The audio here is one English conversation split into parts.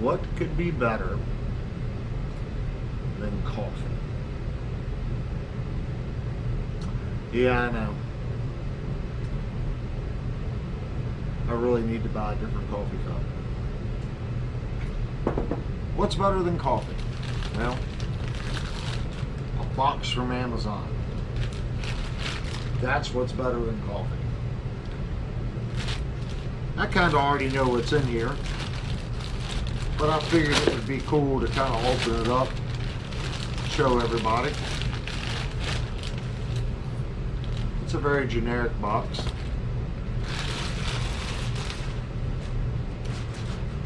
What could be better than coffee? Yeah, I know. I really need to buy a different coffee cup. What's better than coffee? Well, a box from Amazon. That's what's better than coffee. I kind of already know what's in here, but I figured it would be cool to kind of open it up, show everybody. It's a very generic box.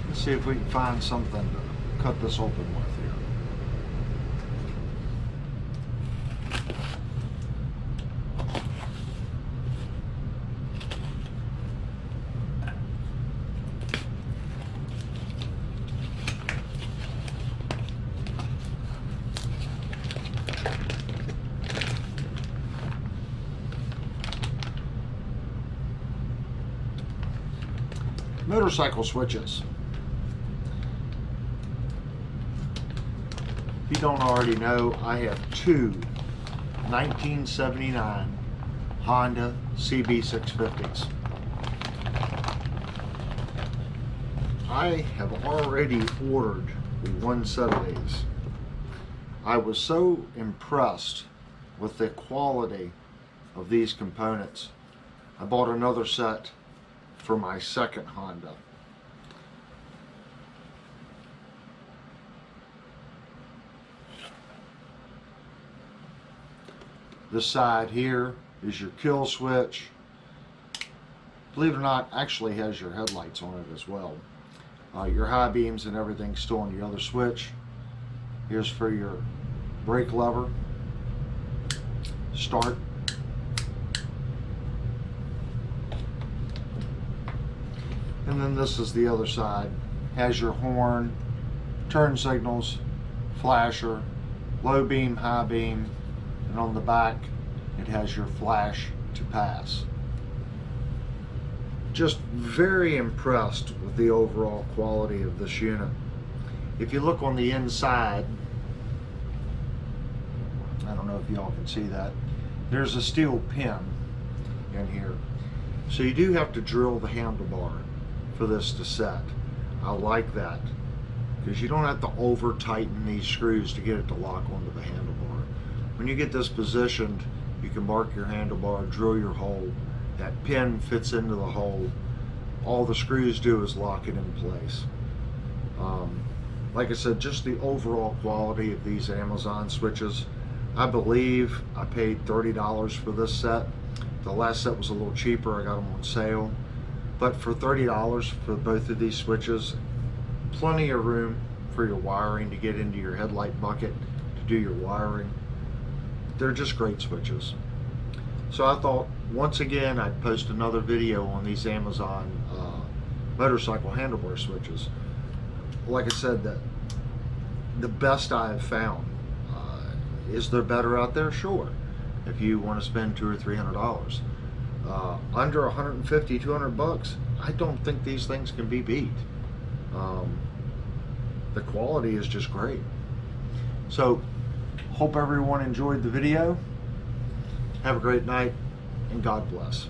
Let's see if we can find something to cut this open with here. Motorcycle switches. If you don't already know, I have two 1979 Honda CB650s. I have already ordered one set of these. I was so impressed with the quality of these components, I bought another set for my second Honda. This side here is your kill switch. Believe it or not, actually has your headlights on it as well. Your high beams and everything still on the other switch. Here's for your brake lever, start. And then this is the other side. Has your horn, turn signals, flasher, low beam, high beam, and on the back it has your flash to pass. Just very impressed with the overall quality of this unit. If you look on the inside, I don't know if y'all can see that, there's a steel pin in here. So you do have to drill the handlebar for this to set. I like that because you don't have to over tighten these screws to get it to lock onto the handlebar. When you get this positioned, you can mark your handlebar, drill your hole, that pin fits into the hole. All the screws do is lock it in place. Like I said, just the overall quality of these Amazon switches. I believe I paid $30 for this set. The last set was a little cheaper, I got them on sale. But for $30 for both of these switches, plenty of room for your wiring to get into your headlight bucket to do your wiring. They're just great switches. So I thought once again I'd post another video on these Amazon motorcycle handlebar switches. Like I said, the best I have found. Is there better out there? Sure. If you want to spend $200 or $300. Under 150, 200 bucks, I don't think these things can be beat. The quality is just great. So, hope everyone enjoyed the video. Have a great night, and God bless.